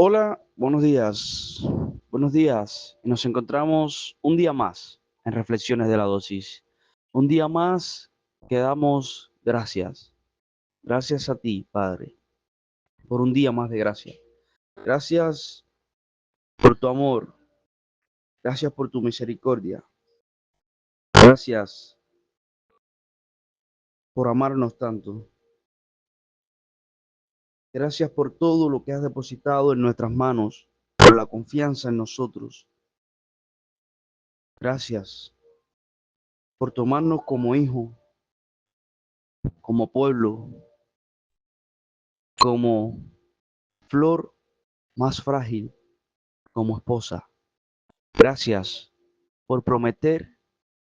Hola, buenos días. Buenos días. Y nos encontramos un día más en Reflexiones de la Dosis. Un día más que damos gracias. Gracias a ti, Padre, por un día más de gracia. Gracias por tu amor. Gracias por tu misericordia. Gracias por amarnos tanto. Gracias por todo lo que has depositado en nuestras manos, por la confianza en nosotros. Gracias por tomarnos como hijos, como pueblo, como flor más frágil, como esposa. Gracias por prometer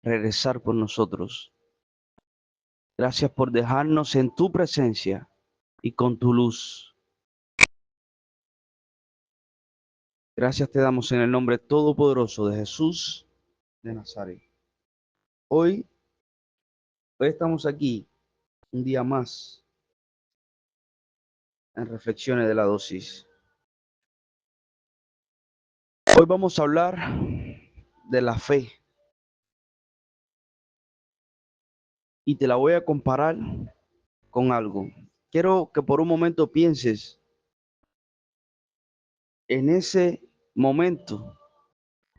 regresar por nosotros. Gracias por dejarnos en tu presencia y con tu luz. Gracias te damos en el nombre todopoderoso de Jesús de Nazaret. Hoy, hoy estamos aquí un día más en Reflexiones de la Dosis. Hoy vamos a hablar de la fe y te la voy a comparar con algo. Quiero que por un momento pienses en ese momento,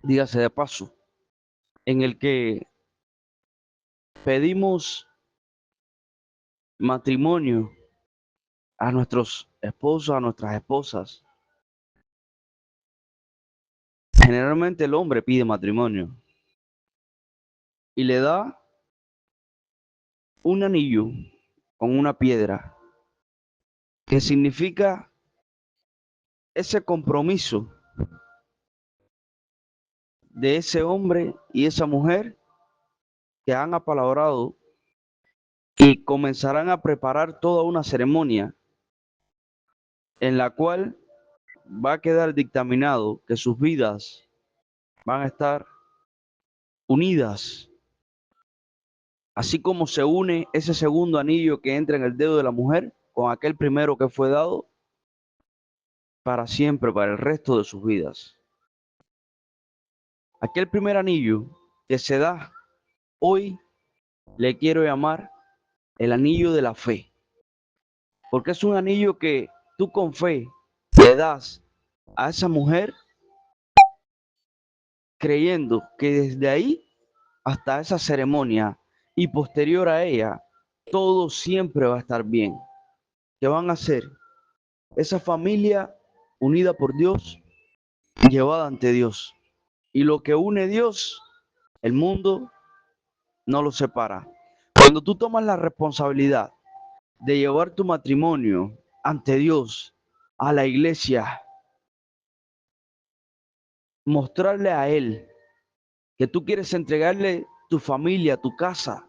dígase de paso, en el que pedimos matrimonio a nuestros esposos, a nuestras esposas. Generalmente el hombre pide matrimonio y le da un anillo con una piedra que significa ese compromiso de ese hombre y esa mujer que han apalabrado y comenzarán a preparar toda una ceremonia en la cual va a quedar dictaminado que sus vidas van a estar unidas, así como se une ese segundo anillo que entra en el dedo de la mujer con aquel primero que fue dado para siempre, para el resto de sus vidas. Aquel primer anillo que se da hoy le quiero llamar el anillo de la fe, porque es un anillo que tú con fe le das a esa mujer creyendo que desde ahí hasta esa ceremonia y posterior a ella, todo siempre va a estar bien. Que van a ser esa familia unida por Dios, llevada ante Dios. Y lo que une Dios, el mundo no lo separa. Cuando tú tomas la responsabilidad de llevar tu matrimonio ante Dios, a la iglesia, mostrarle a Él que tú quieres entregarle tu familia, tu casa,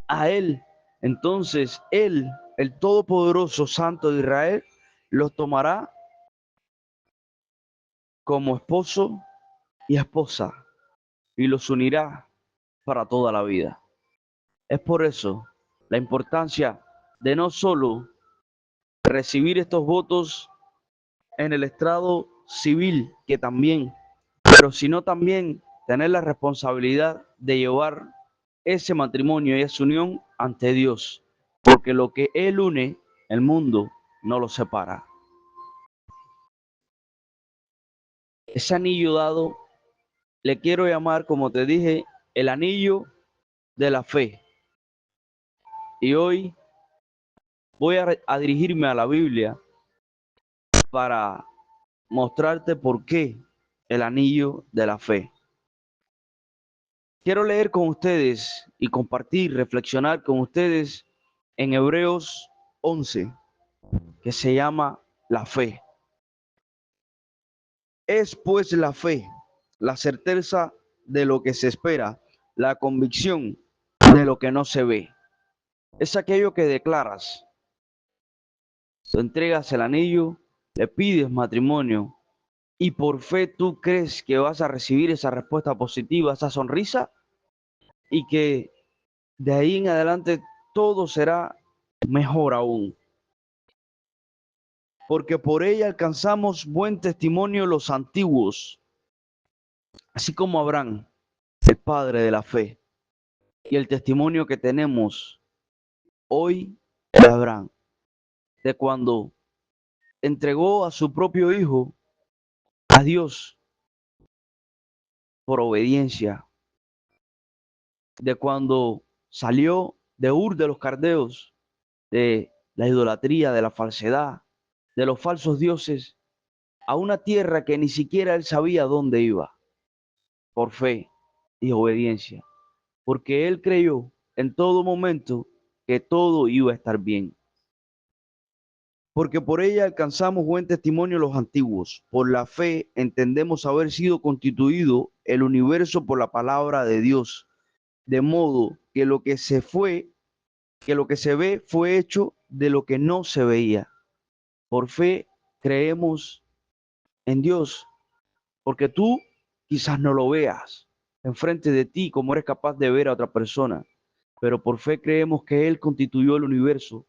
a Él, entonces Él, el Todopoderoso Santo de Israel, los tomará como esposo y esposa y los unirá para toda la vida. Es por eso la importancia de no solo recibir estos votos en el estrado civil, que también, pero sino también tener la responsabilidad de llevar ese matrimonio y esa unión ante Dios, porque lo que Él une, el mundo no lo separa. Ese anillo dado, le quiero llamar, como te dije, el anillo de la fe. Y hoy voy a dirigirme a la Biblia para mostrarte por qué el anillo de la fe. Quiero leer con ustedes y compartir, reflexionar con ustedes en Hebreos 11, que se llama la fe. Es pues la fe, la certeza de lo que se espera, la convicción de lo que no se ve. Es aquello que declaras. Tú entregas el anillo, le pides matrimonio y por fe tú crees que vas a recibir esa respuesta positiva, esa sonrisa, y que de ahí en adelante todo será mejor aún. porque por ella alcanzamos buen testimonio los antiguos, así como Abraham, el padre de la fe, y el testimonio que tenemos hoy de Abraham, de cuando entregó a su propio hijo a Dios por obediencia, de cuando salió de Ur de los Caldeos, de la idolatría, de la falsedad, de los falsos dioses, a una tierra que ni siquiera él sabía dónde iba, por fe y obediencia, porque él creyó en todo momento que todo iba a estar bien. Porque por ella alcanzamos buen testimonio los antiguos. Por la fe entendemos haber sido constituido el universo por la palabra de Dios, de modo que lo que se ve fue hecho de lo que no se veía. Por fe creemos en Dios, porque tú quizás no lo veas enfrente de ti como eres capaz de ver a otra persona, pero por fe creemos que Él constituyó el universo.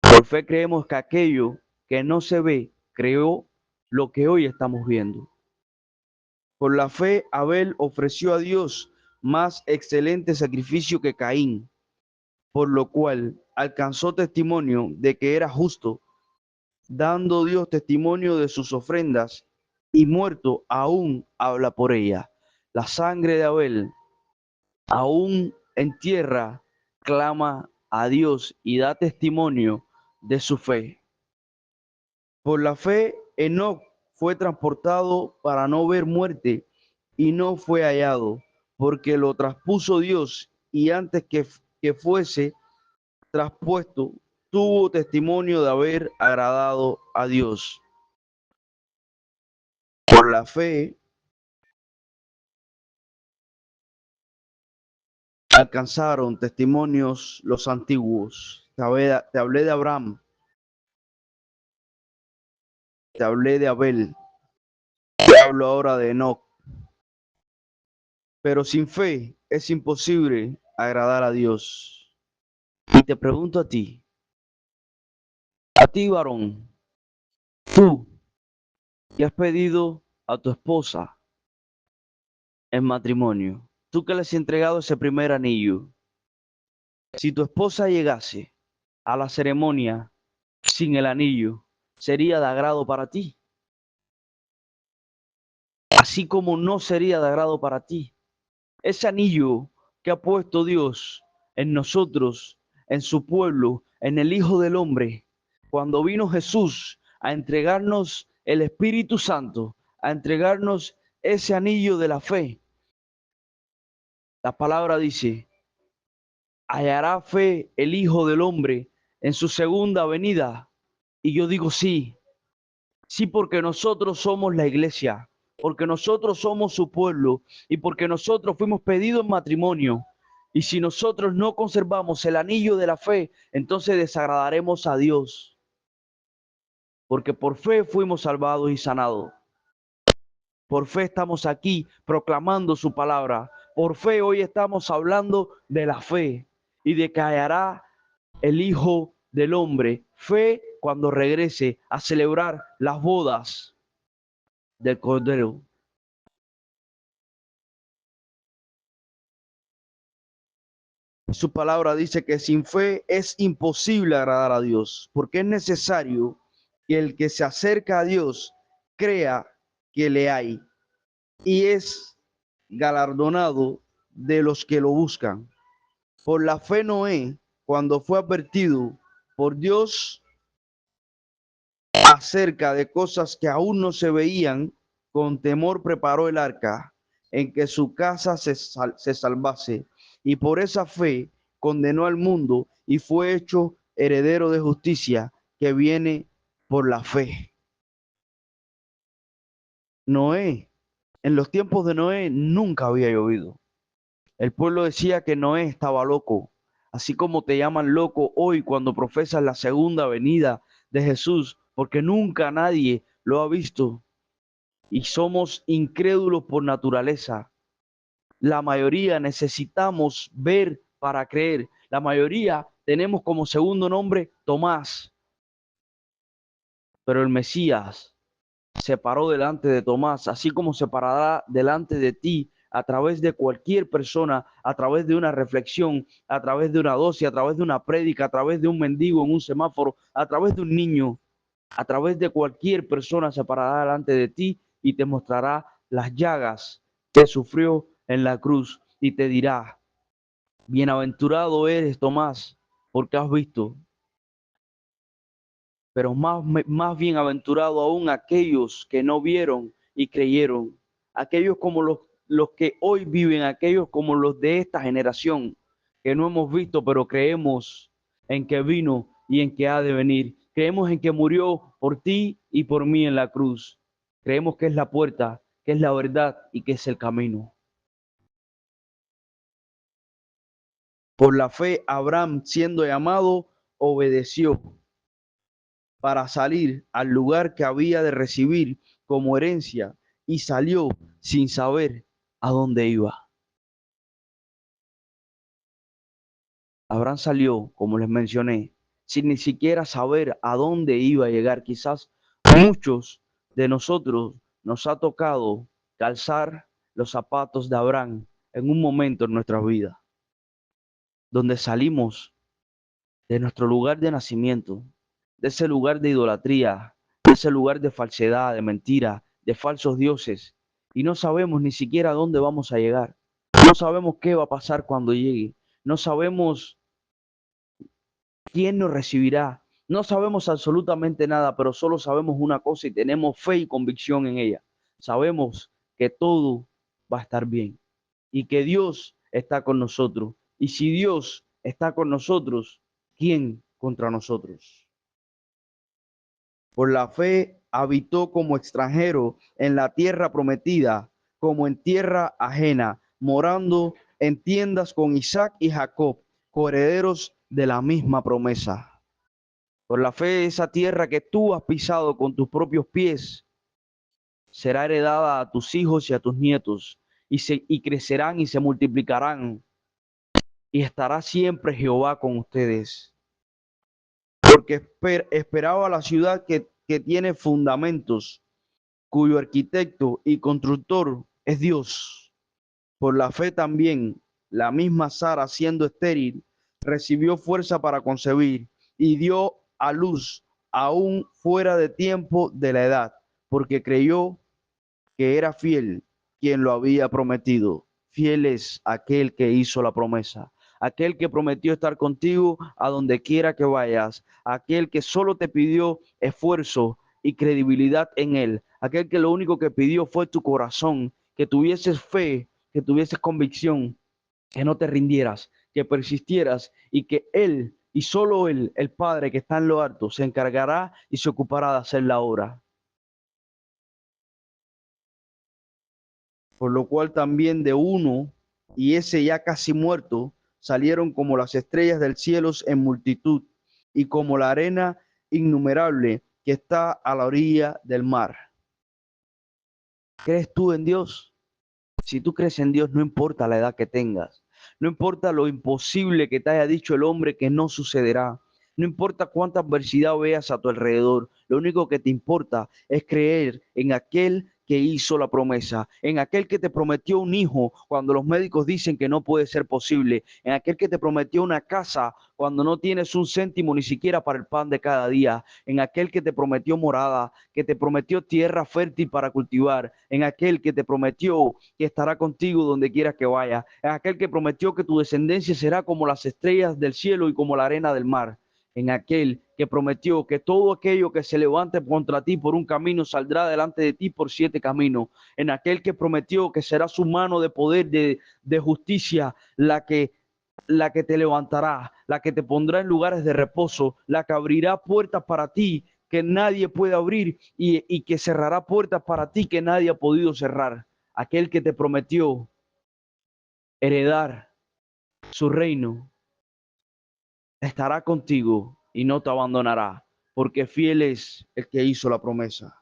Por fe creemos que aquello que no se ve creó lo que hoy estamos viendo. Por la fe Abel ofreció a Dios más excelente sacrificio que Caín, por lo cual alcanzó testimonio de que era justo, dando Dios testimonio de sus ofrendas, y muerto aún habla por ella. La sangre de Abel, aún en tierra, clama a Dios y da testimonio de su fe. Por la fe, Enoc fue transportado para no ver muerte y no fue hallado, porque lo traspuso Dios y antes que fuese traspuesto, tuvo testimonio de haber agradado a Dios. Por la fe, alcanzaron testimonios los antiguos. Te hablé de Abraham, te hablé de Abel, te hablo ahora de Enoc. Pero sin fe es imposible agradar a Dios. Y te pregunto a ti varón, tú que has pedido a tu esposa en matrimonio, tú que le has entregado ese primer anillo, si tu esposa llegase a la ceremonia sin el anillo, ¿sería de agrado para ti? Así como no sería de agrado para ti. Ese anillo que ha puesto Dios en nosotros, en su pueblo, en el Hijo del Hombre, cuando vino Jesús a entregarnos el Espíritu Santo, a entregarnos ese anillo de la fe. La palabra dice, hallará fe el Hijo del Hombre en su segunda venida. Y yo digo sí, sí, porque nosotros somos la iglesia, porque nosotros somos su pueblo y porque nosotros fuimos pedidos en matrimonio. Y si nosotros no conservamos el anillo de la fe, entonces desagradaremos a Dios, porque por fe fuimos salvados y sanados. Por fe estamos aquí proclamando su palabra. Por fe hoy estamos hablando de la fe y de que hallará el Hijo del Hombre. Fe cuando regrese a celebrar las bodas del Cordero. Su palabra dice que sin fe es imposible agradar a Dios, porque es necesario que el que se acerca a Dios crea que le hay y es galardonado de los que lo buscan. Por la fe Noé, cuando fue advertido por Dios acerca de cosas que aún no se veían, con temor preparó el arca en que su casa se salvase, y por esa fe condenó al mundo y fue hecho heredero de justicia que viene por la fe. Noé, en los tiempos de Noé nunca había llovido. El pueblo decía que Noé estaba loco, así como te llaman loco hoy cuando profesas la segunda venida de Jesús, porque nunca nadie lo ha visto y somos incrédulos por naturaleza. La mayoría necesitamos ver para creer. La mayoría tenemos como segundo nombre Tomás. Pero el Mesías se paró delante de Tomás, así como se parará delante de ti a través de cualquier persona, a través de una reflexión, a través de una dosis, a través de una prédica, a través de un mendigo en un semáforo, a través de un niño, a través de cualquier persona se parará delante de ti y te mostrará las llagas que sufrió en la cruz y te dirá: bienaventurado eres, Tomás, porque has visto, pero más bienaventurado aún aquellos que no vieron y creyeron, aquellos como los que hoy viven, aquellos como los de esta generación, que no hemos visto, pero creemos en que vino y en que ha de venir. Creemos en que murió por ti y por mí en la cruz. Creemos que es la puerta, que es la verdad y que es el camino. Por la fe, Abraham, siendo llamado, obedeció para salir al lugar que había de recibir como herencia y salió sin saber a dónde iba. Abraham salió, como les mencioné, sin ni siquiera saber a dónde iba a llegar. Quizás muchos de nosotros nos ha tocado calzar los zapatos de Abraham en un momento en nuestra vida, donde salimos de nuestro lugar de nacimiento, de ese lugar de idolatría, de ese lugar de falsedad, de mentira, de falsos dioses, y no sabemos ni siquiera a dónde vamos a llegar. No sabemos qué va a pasar cuando llegue. No sabemos quién nos recibirá. No sabemos absolutamente nada, pero solo sabemos una cosa y tenemos fe y convicción en ella. Sabemos que todo va a estar bien y que Dios está con nosotros. Y si Dios está con nosotros, ¿quién contra nosotros? Por la fe habitó como extranjero en la tierra prometida, como en tierra ajena, morando en tiendas con Isaac y Jacob, coherederos de la misma promesa. Por la fe, esa tierra que tú has pisado con tus propios pies será heredada a tus hijos y a tus nietos, y crecerán y se multiplicarán, y estará siempre Jehová con ustedes. Porque esperaba la ciudad que tiene fundamentos, cuyo arquitecto y constructor es Dios. Por la fe también, la misma Sara, siendo estéril, recibió fuerza para concebir y dio a luz aún fuera de tiempo de la edad, porque creyó que era fiel quien lo había prometido. Fiel es aquel que hizo la promesa, aquel que prometió estar contigo a donde quiera que vayas, aquel que solo te pidió esfuerzo y credibilidad en él, aquel que lo único que pidió fue tu corazón, que tuvieses fe, que tuvieses convicción, que no te rindieras, que persistieras y que él y solo él, el Padre que está en lo alto, se encargará y se ocupará de hacer la obra. Por lo cual también de uno, y ese ya casi muerto, salieron como las estrellas del cielo en multitud, y como la arena innumerable que está a la orilla del mar. ¿Crees tú en Dios? Si tú crees en Dios, no importa la edad que tengas, no importa lo imposible que te haya dicho el hombre que no sucederá, no importa cuánta adversidad veas a tu alrededor, lo único que te importa es creer en aquel que hizo la promesa, en aquel que te prometió un hijo cuando los médicos dicen que no puede ser posible, en aquel que te prometió una casa cuando no tienes un céntimo ni siquiera para el pan de cada día, en aquel que te prometió morada, que te prometió tierra fértil para cultivar, en aquel que te prometió que estará contigo donde quieras que vaya, en aquel que prometió que tu descendencia será como las estrellas del cielo y como la arena del mar, en aquel que prometió que todo aquello que se levante contra ti por un camino saldrá delante de ti por 7 caminos, en aquel que prometió que será su mano de poder, de justicia, la que te levantará, la que te pondrá en lugares de reposo, la que abrirá puertas para ti que nadie puede abrir y que cerrará puertas para ti que nadie ha podido cerrar. Aquel que te prometió heredar su reino estará contigo y no te abandonará, porque fiel es el que hizo la promesa.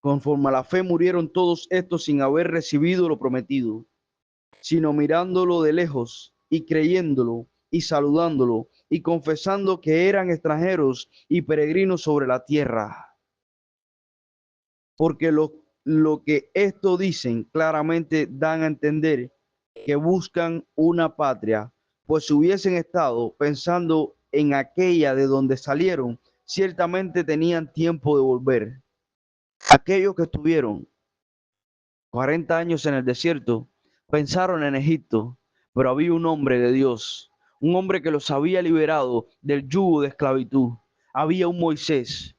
Conforme a la fe murieron todos estos sin haber recibido lo prometido, sino mirándolo de lejos y creyéndolo y saludándolo y confesando que eran extranjeros y peregrinos sobre la tierra. Porque lo que esto dicen claramente dan a entender que buscan una patria, pues si hubiesen estado pensando en aquella de donde salieron, ciertamente tenían tiempo de volver. Aquellos que estuvieron 40 años en el desierto pensaron en Egipto, pero había un hombre de Dios, un hombre que los había liberado del yugo de esclavitud. Había un Moisés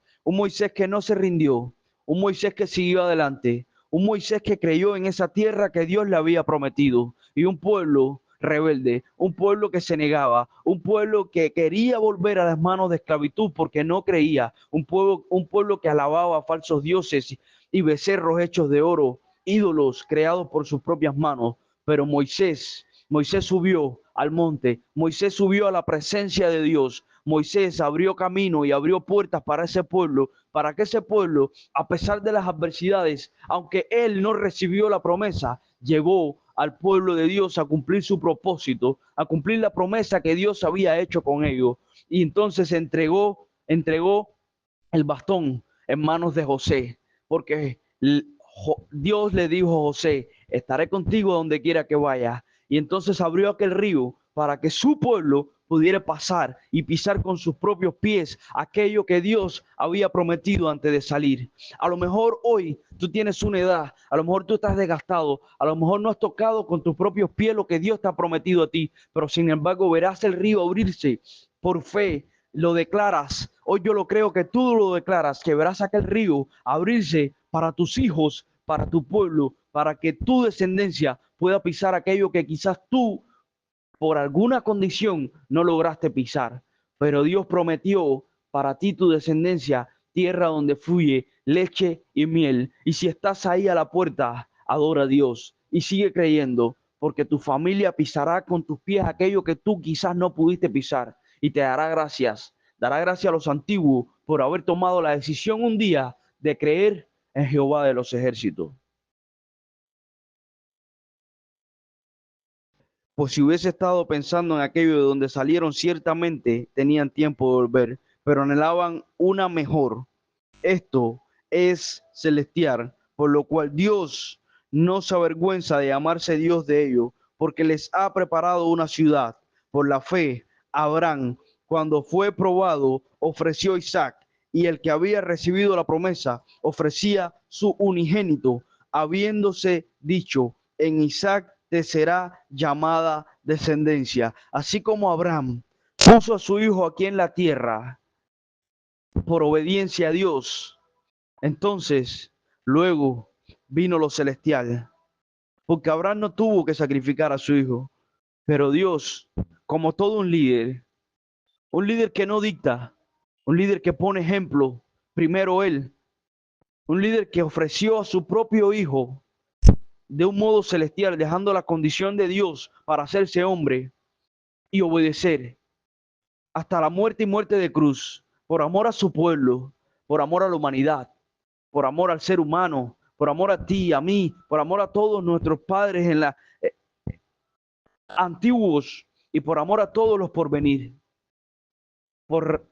que no se rindió, un Moisés que siguió adelante, un Moisés que creyó en esa tierra que Dios le había prometido, y un pueblo rebelde, un pueblo que se negaba, un pueblo que quería volver a las manos de esclavitud porque no creía, un pueblo que alababa a falsos dioses y becerros hechos de oro, ídolos creados por sus propias manos. Pero Moisés subió al monte, Moisés subió a la presencia de Dios, Moisés abrió camino y abrió puertas para ese pueblo, para que ese pueblo, a pesar de las adversidades, aunque él no recibió la promesa, llevó al pueblo de Dios a cumplir su propósito, a cumplir la promesa que Dios había hecho con ellos. Y entonces entregó el bastón en manos de José, porque Dios le dijo a José: estaré contigo donde quiera que vayas. Y entonces abrió aquel río para que su pueblo pudiera pasar y pisar con sus propios pies aquello que Dios había prometido antes de salir. A lo mejor hoy tú tienes una edad, a lo mejor tú estás desgastado, a lo mejor no has tocado con tus propios pies lo que Dios te ha prometido a ti, pero sin embargo verás el río abrirse por fe. Lo declaras, hoy yo lo creo que tú lo declaras, que verás aquel río abrirse para tus hijos, para tu pueblo, para que tu descendencia pueda pisar aquello que quizás tú por alguna condición no lograste pisar. Pero Dios prometió para ti, tu descendencia, tierra donde fluye leche y miel. Y si estás ahí a la puerta, adora a Dios y sigue creyendo, porque tu familia pisará con tus pies aquello que tú quizás no pudiste pisar, y te dará gracias. Dará gracias a los antiguos por haber tomado la decisión un día de creer en Jehová de los ejércitos. Pues si hubiese estado pensando en aquello de donde salieron, ciertamente tenían tiempo de volver, pero anhelaban una mejor. Esto es celestial, por lo cual Dios no se avergüenza de llamarse Dios de ellos, porque les ha preparado una ciudad. Por la fe, Abraham, cuando fue probado, ofreció a Isaac, y el que había recibido la promesa ofrecía su unigénito, habiéndose dicho: en Isaac te será llamada descendencia. Así como Abraham puso a su hijo aquí en la tierra por obediencia a Dios, entonces luego vino lo celestial, porque Abraham no tuvo que sacrificar a su hijo, pero Dios, como todo un líder que no dicta, un líder que pone ejemplo, primero él, un líder que ofreció a su propio hijo de un modo celestial, dejando la condición de Dios para hacerse hombre y obedecer hasta la muerte y muerte de cruz, por amor a su pueblo, por amor a la humanidad, por amor al ser humano, por amor a ti, a mí, por amor a todos nuestros padres en la antiguos, y por amor a todos los por venir, por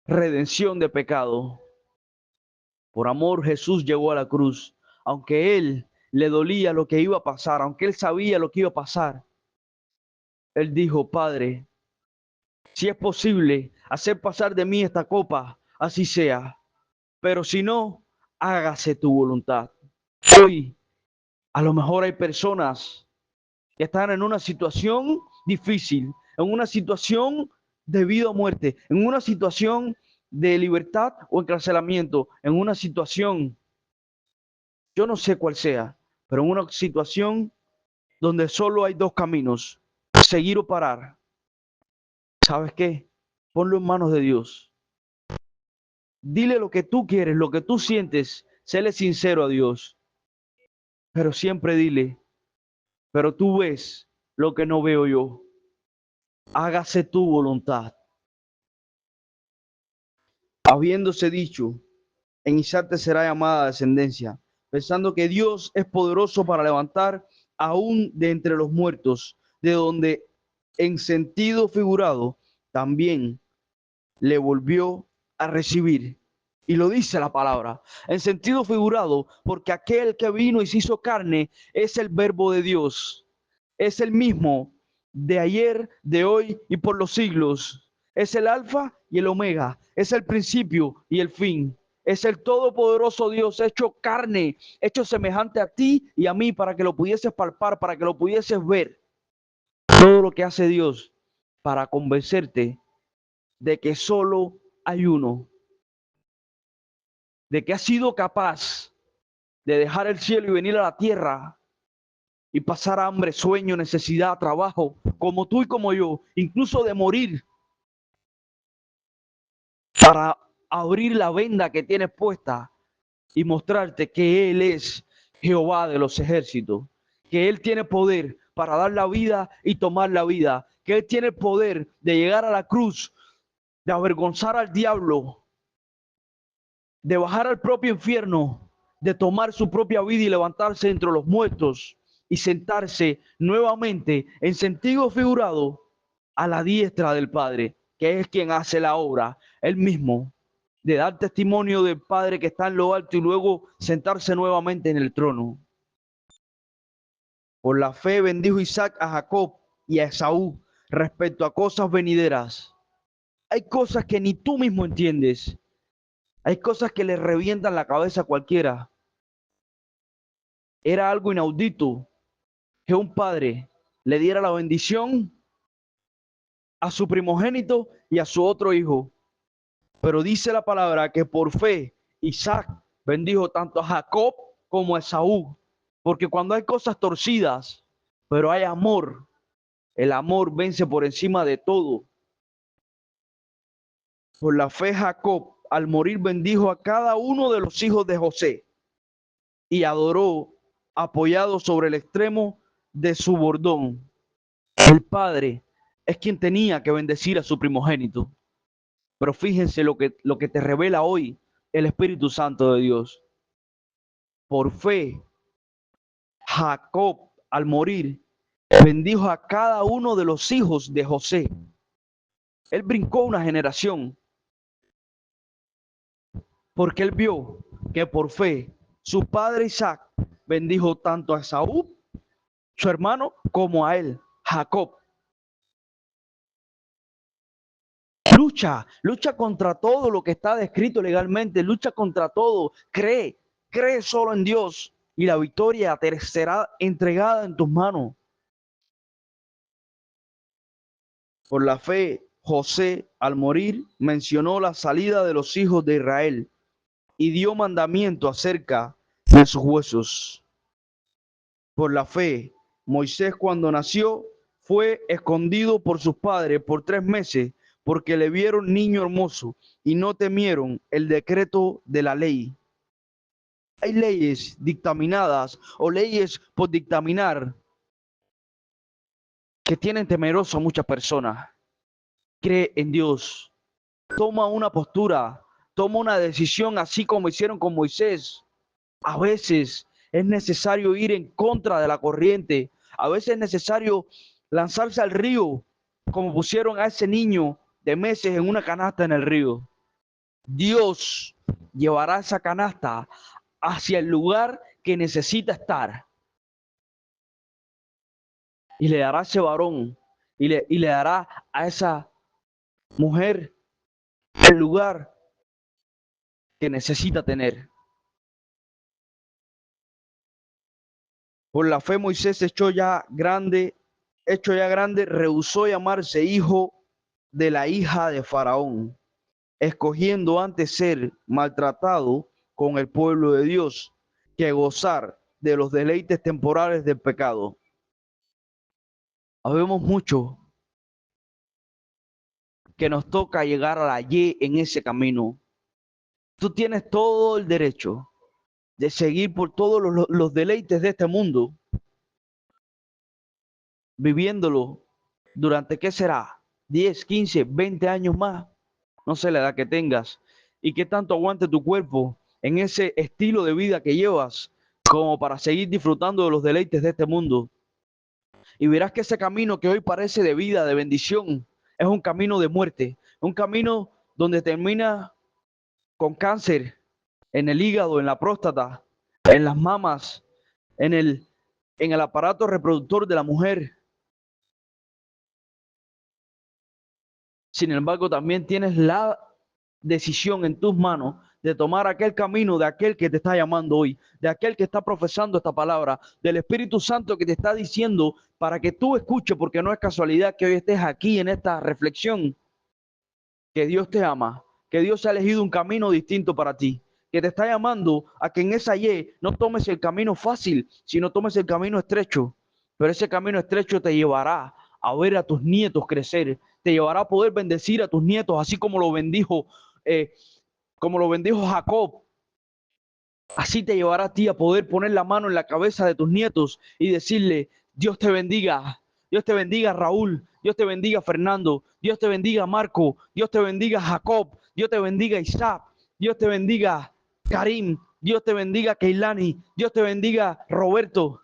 redención de pecado. Por amor Jesús llegó a la cruz, aunque él le dolía lo que iba a pasar, aunque él sabía lo que iba a pasar. Él dijo: Padre, si es posible hacer pasar de mí esta copa, así sea, pero si no, hágase tu voluntad. Hoy a lo mejor hay personas que están en una situación difícil, en una situación de vida o muerte, en una situación de libertad o encarcelamiento, en una situación, yo no sé cuál sea, pero en una situación donde solo hay dos caminos: seguir o parar. ¿Sabes qué? Ponlo en manos de Dios. Dile lo que tú quieres, lo que tú sientes, séle sincero a Dios, pero siempre dile: pero tú ves lo que no veo yo. Hágase tu voluntad. Habiéndose dicho: en Isaac te será llamada descendencia, pensando que Dios es poderoso para levantar aún de entre los muertos, de donde en sentido figurado también le volvió a recibir. Y lo dice la palabra, en sentido figurado, porque aquel que vino y se hizo carne es el verbo de Dios. Es el mismo de ayer, de hoy y por los siglos. Es el alfa y el omega. Es el principio y el fin. Es el todopoderoso Dios hecho carne, hecho semejante a ti y a mí para que lo pudieses palpar, para que lo pudieses ver. Todo lo que hace Dios para convencerte de que solo hay uno, de que has sido capaz de dejar el cielo y venir a la tierra y pasar hambre, sueño, necesidad, trabajo, como tú y como yo, incluso de morir para abrir la venda que tienes puesta y mostrarte que Él es Jehová de los ejércitos, que Él tiene poder para dar la vida y tomar la vida, que Él tiene poder de llegar a la cruz, de avergonzar al diablo, de bajar al propio infierno, de tomar su propia vida y levantarse entre los muertos y sentarse nuevamente en sentido figurado a la diestra del Padre, que es quien hace la obra, él mismo, de dar testimonio del Padre que está en lo alto y luego sentarse nuevamente en el trono. Por la fe bendijo Isaac a Jacob y a Esaú respecto a cosas venideras. Hay cosas que ni tú mismo entiendes. Hay cosas que le revientan la cabeza a cualquiera. Era algo inaudito que un padre le diera la bendición a su primogénito y a su otro hijo. Pero dice la palabra que por fe Isaac bendijo tanto a Jacob como a Esaú. Porque cuando hay cosas torcidas, pero hay amor, el amor vence por encima de todo. Por la fe Jacob al morir bendijo a cada uno de los hijos de José y adoró apoyado sobre el extremo de su bordón. El padre es quien tenía que bendecir a su primogénito. Pero fíjense lo que te revela hoy el Espíritu Santo de Dios. Por fe, Jacob al morir bendijo a cada uno de los hijos de José. Él brincó una generación porque él vio que por fe su padre Isaac bendijo tanto a Esaú, su hermano, como a él, Jacob. Lucha contra todo lo que está descrito legalmente, lucha contra todo, cree solo en Dios y la victoria te será entregada en tus manos. Por la fe, José, al morir, mencionó la salida de los hijos de Israel y dio mandamiento acerca de sus huesos. Por la fe, Moisés cuando nació fue escondido por sus padres por 3 meses porque le vieron niño hermoso y no temieron el decreto de la ley. Hay leyes dictaminadas o leyes por dictaminar que tienen temeroso a muchas personas. Cree en Dios, toma una postura, toma una decisión así como hicieron con Moisés. A veces es necesario ir en contra de la corriente, a veces es necesario lanzarse al río, como pusieron a ese niño de meses en una canasta en el río. Dios llevará esa canasta hacia el lugar que necesita estar y le dará a ese varón y le dará a esa mujer el lugar que necesita tener. Por la fe Moisés hecho ya grande, rehusó llamarse hijo de la hija de Faraón, escogiendo antes ser maltratado con el pueblo de Dios que gozar de los deleites temporales del pecado. Habemos mucho que nos toca llegar a la Y en ese camino. Tú tienes todo el derecho de seguir por todos los deleites de este mundo, viviéndolo durante, ¿qué será? 10, 15, 20 años más, no sé la edad que tengas, y qué tanto aguante tu cuerpo en ese estilo de vida que llevas, como para seguir disfrutando de los deleites de este mundo. Y verás que ese camino que hoy parece de vida, de bendición, es un camino de muerte, un camino donde termina con cáncer en el hígado, en la próstata, en las mamas, en el aparato reproductor de la mujer. Sin embargo, también tienes la decisión en tus manos de tomar aquel camino de aquel que te está llamando hoy, de aquel que está profesando esta palabra, del Espíritu Santo que te está diciendo para que tú escuches, porque no es casualidad que hoy estés aquí en esta reflexión, que Dios te ama, que Dios ha elegido un camino distinto para ti, que te está llamando a que en esa Y no tomes el camino fácil, sino tomes el camino estrecho. Pero ese camino estrecho te llevará a ver a tus nietos crecer, te llevará a poder bendecir a tus nietos, así eh, como lo bendijo Jacob. Así te llevará a ti a poder poner la mano en la cabeza de tus nietos y decirle, Dios te bendiga Raúl, Dios te bendiga Fernando, Dios te bendiga Marco, Dios te bendiga Jacob, Dios te bendiga Isaac, Dios te bendiga Karim, Dios te bendiga Keilani, Dios te bendiga Roberto.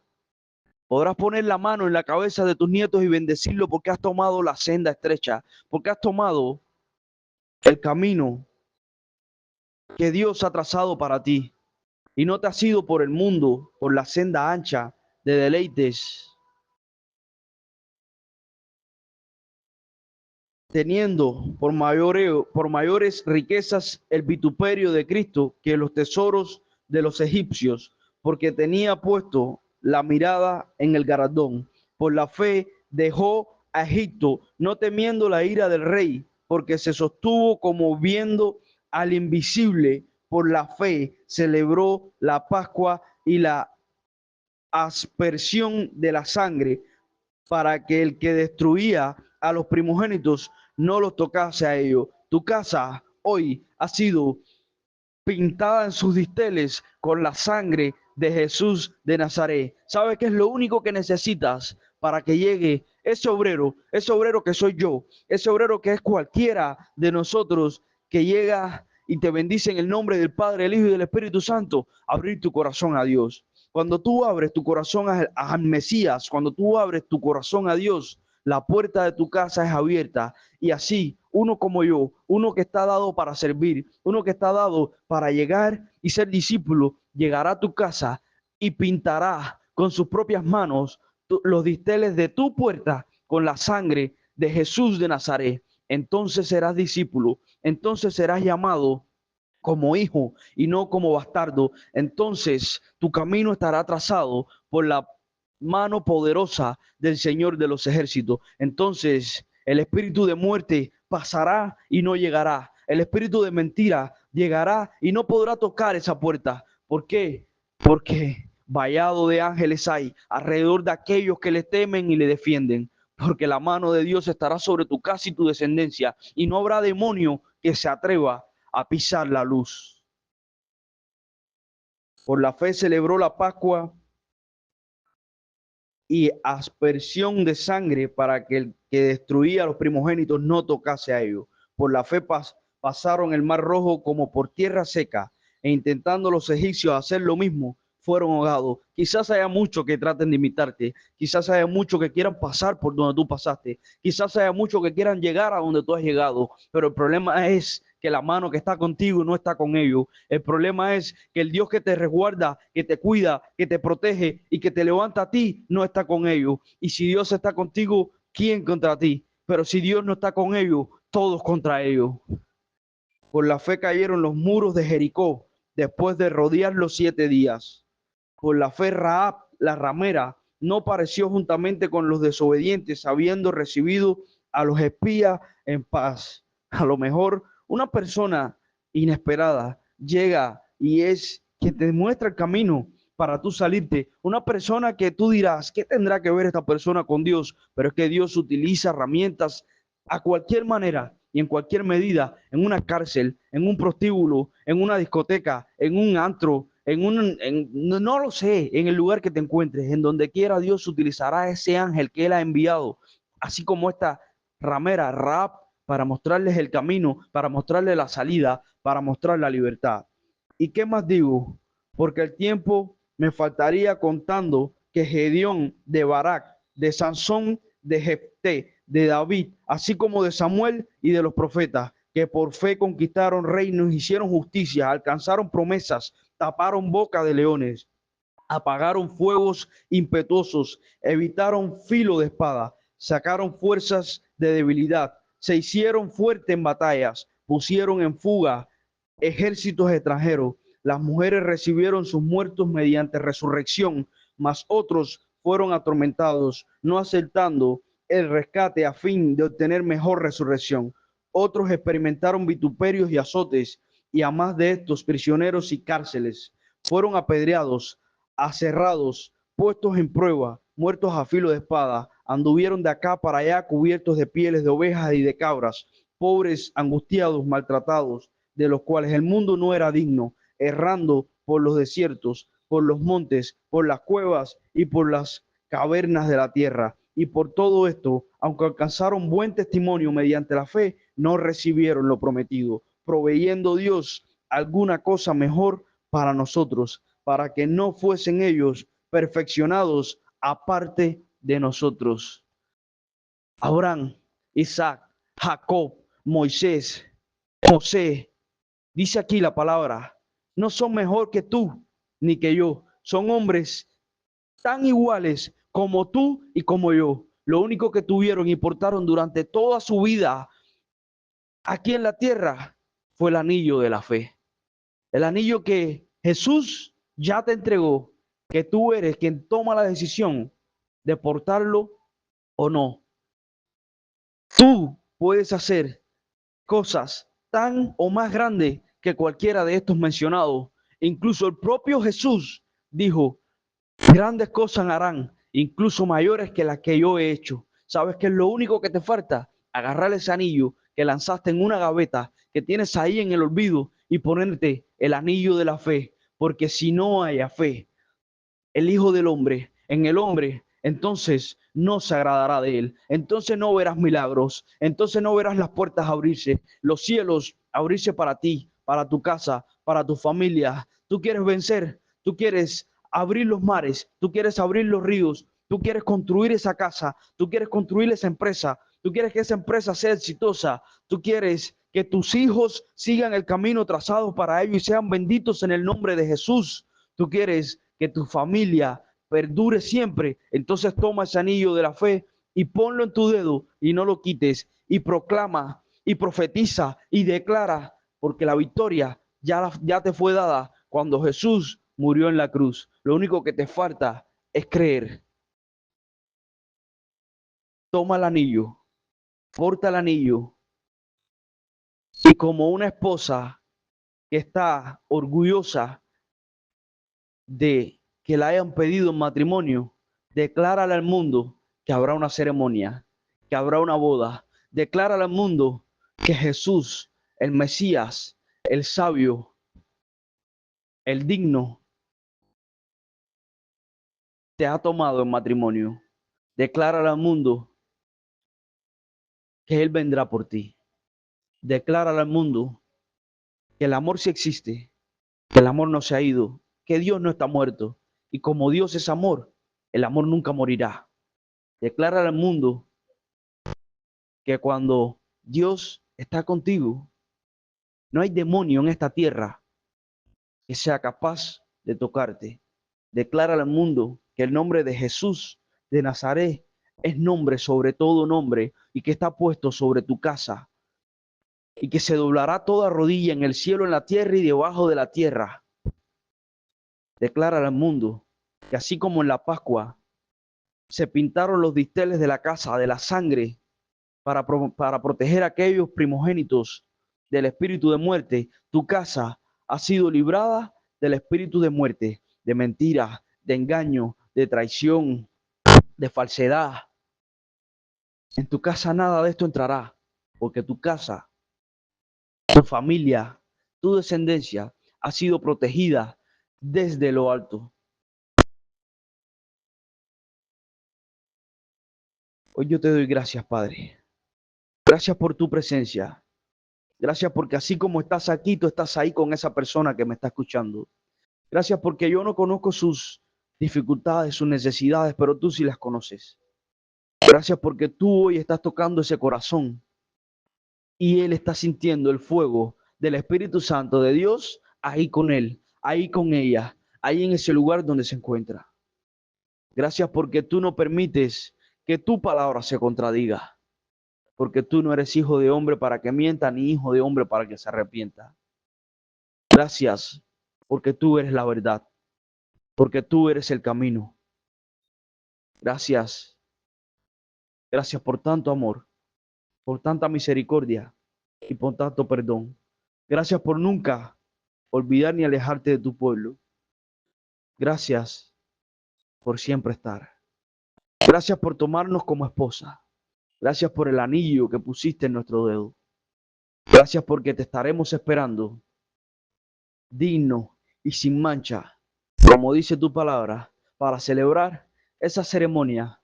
Podrás poner la mano en la cabeza de tus nietos y bendecirlo porque has tomado la senda estrecha, porque has tomado el camino que Dios ha trazado para ti. Y no te has ido por el mundo, por la senda ancha de deleites, teniendo por mayores riquezas el vituperio de Cristo que los tesoros de los egipcios, porque tenía puesto la mirada en el galardón. Por la fe dejó a Egipto, no temiendo la ira del rey, porque se sostuvo como viendo al invisible. Por la fe celebró la Pascua y la aspersión de la sangre, para que el que destruía a los primogénitos no los tocase a ellos. Tu casa hoy ha sido pintada en sus disteles con la sangre de Jesús de Nazaret. ¿Sabes qué es lo único que necesitas para que llegue ese obrero que soy yo, ese obrero que es cualquiera de nosotros que llega y te bendice en el nombre del Padre, del Hijo y del Espíritu Santo? Abrir tu corazón a Dios. Cuando tú abres tu corazón al Mesías, cuando tú abres tu corazón a Dios, la puerta de tu casa es abierta. Y así, uno como yo, uno que está dado para servir, uno que está dado para llegar y ser discípulo, llegará a tu casa y pintará con sus propias manos los disteles de tu puerta con la sangre de Jesús de Nazaret. Entonces serás discípulo, entonces serás llamado como hijo y no como bastardo. Entonces tu camino estará trazado por la mano poderosa del Señor de los ejércitos. Entonces el espíritu de muerte pasará y no llegará. El espíritu de mentira llegará y no podrá tocar esa puerta. ¿Por qué? Porque vallado de ángeles hay alrededor de aquellos que le temen y le defienden. Porque la mano de Dios estará sobre tu casa y tu descendencia, y no habrá demonio que se atreva a pisar la luz. Por la fe celebró la Pascua y aspersión de sangre para que el que destruía a los primogénitos no tocase a ellos. Por la fe pasaron el mar rojo como por tierra seca, e intentando los egipcios hacer lo mismo, fueron ahogados. Quizás haya muchos que traten de imitarte, quizás haya muchos que quieran pasar por donde tú pasaste, quizás haya muchos que quieran llegar a donde tú has llegado, pero el problema es que la mano que está contigo no está con ellos. El problema es que el Dios que te resguarda, que te cuida, que te protege y que te levanta a ti, no está con ellos. Y si Dios está contigo, ¿quién contra ti? Pero si Dios no está con ellos, todos contra ellos. Por la fe cayeron los muros de Jericó después de rodearlos 7 días. Por la fe Rahab, la ramera, no pareció juntamente con los desobedientes, habiendo recibido a los espías en paz. A lo mejor una persona inesperada llega y es quien te muestra el camino para tú salirte. Una persona que tú dirás, ¿qué tendrá que ver esta persona con Dios? Pero es que Dios utiliza herramientas a cualquier manera y en cualquier medida, en una cárcel, en un prostíbulo, en una discoteca, en un antro, no lo sé, en el lugar que te encuentres, en donde quiera Dios utilizará ese ángel que Él ha enviado, así como esta ramera Rahab, para mostrarles el camino, para mostrarles la salida, para mostrar la libertad. ¿Y qué más digo? Porque el tiempo me faltaría contando que Gedeón de Barak, de Sansón, de Jefté, de David, así como de Samuel y de los profetas, que por fe conquistaron reinos, hicieron justicia, alcanzaron promesas, taparon boca de leones, apagaron fuegos impetuosos, evitaron filo de espada, sacaron fuerzas de debilidad, se hicieron fuertes en batallas, pusieron en fuga ejércitos extranjeros. Las mujeres recibieron sus muertos mediante resurrección, mas otros fueron atormentados, no aceptando el rescate a fin de obtener mejor resurrección. Otros experimentaron vituperios y azotes, y a más de estos, prisioneros y cárceles. Fueron apedreados, aserrados, puestos en prueba, muertos a filo de espada. Anduvieron de acá para allá cubiertos de pieles de ovejas y de cabras, pobres, angustiados, maltratados, de los cuales el mundo no era digno, errando por los desiertos, por los montes, por las cuevas y por las cavernas de la tierra. Y por todo esto, aunque alcanzaron buen testimonio mediante la fe, no recibieron lo prometido, proveyendo Dios alguna cosa mejor para nosotros, para que no fuesen ellos perfeccionados aparte de nosotros. Abraham, Isaac, Jacob, Moisés, José, dice aquí la palabra, no son mejor que tú ni que yo, son hombres tan iguales como tú y como yo. Lo único que tuvieron y portaron durante toda su vida aquí en la tierra fue el anillo de la fe. El anillo que Jesús ya te entregó, que tú eres quien toma la decisión de portarlo o no. Tú puedes hacer cosas tan o más grandes que cualquiera de estos mencionados. Incluso el propio Jesús dijo, grandes cosas harán, incluso mayores que las que yo he hecho. ¿Sabes qué es lo único que te falta? Agarrar ese anillo que lanzaste en una gaveta que tienes ahí en el olvido y ponerte el anillo de la fe. Porque si no haya fe, el Hijo del Hombre, en el hombre, entonces no se agradará de él. Entonces no verás milagros, entonces no verás las puertas abrirse, los cielos abrirse para ti, para tu casa, para tu familia. Tú quieres vencer, tú quieres abrir los mares, tú quieres abrir los ríos, tú quieres construir esa casa, tú quieres construir esa empresa, tú quieres que esa empresa sea exitosa, tú quieres que tus hijos sigan el camino trazado para ellos y sean benditos en el nombre de Jesús. Tú quieres que tu familia perdure siempre, entonces toma ese anillo de la fe y ponlo en tu dedo y no lo quites y proclama y profetiza y declara, porque la victoria ya te fue dada cuando Jesús murió en la cruz. Lo único que te falta es creer. Toma el anillo, porta el anillo y como una esposa que está orgullosa de que la hayan pedido en matrimonio, declárale al mundo que habrá una ceremonia, que habrá una boda. Declárale al mundo que Jesús, el Mesías, el sabio, el digno, te ha tomado en matrimonio. Declárale al mundo que Él vendrá por ti. Declárale al mundo que el amor sí existe, que el amor no se ha ido, que Dios no está muerto. Y como Dios es amor, el amor nunca morirá. Declárale al mundo que cuando Dios está contigo, no hay demonio en esta tierra que sea capaz de tocarte. Declara al mundo que el nombre de Jesús de Nazaret es nombre sobre todo nombre y que está puesto sobre tu casa y que se doblará toda rodilla en el cielo, en la tierra y debajo de la tierra. Declara al mundo que así como en la Pascua se pintaron los disteles de la casa de la sangre para proteger a aquellos primogénitos del espíritu de muerte, tu casa ha sido librada del espíritu de muerte, de mentira, de engaño, de traición, de falsedad. En tu casa nada de esto entrará, porque tu casa, tu familia, tu descendencia ha sido protegida desde lo alto. Hoy yo te doy gracias, Padre. Gracias por tu presencia. Gracias porque así como estás aquí, tú estás ahí con esa persona que me está escuchando. Gracias porque yo no conozco sus dificultades, sus necesidades, pero tú sí las conoces. Gracias porque tú hoy estás tocando ese corazón y él está sintiendo el fuego del Espíritu Santo de Dios ahí con él, ahí con ella, ahí en ese lugar donde se encuentra. Gracias porque tú no permites que tu palabra se contradiga, porque tú no eres hijo de hombre para que mienta, ni hijo de hombre para que se arrepienta. Gracias porque tú eres la verdad, porque tú eres el camino. Gracias, gracias por tanto amor, por tanta misericordia y por tanto perdón. Gracias por nunca olvidar ni alejarte de tu pueblo. Gracias por siempre estar. Gracias por tomarnos como esposa. Gracias por el anillo que pusiste en nuestro dedo. Gracias porque te estaremos esperando, digno y sin mancha, como dice tu palabra, para celebrar esa ceremonia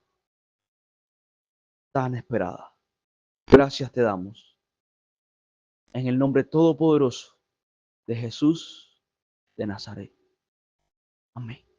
tan esperada. Gracias te damos. En el nombre todopoderoso de Jesús de Nazaret. Amén.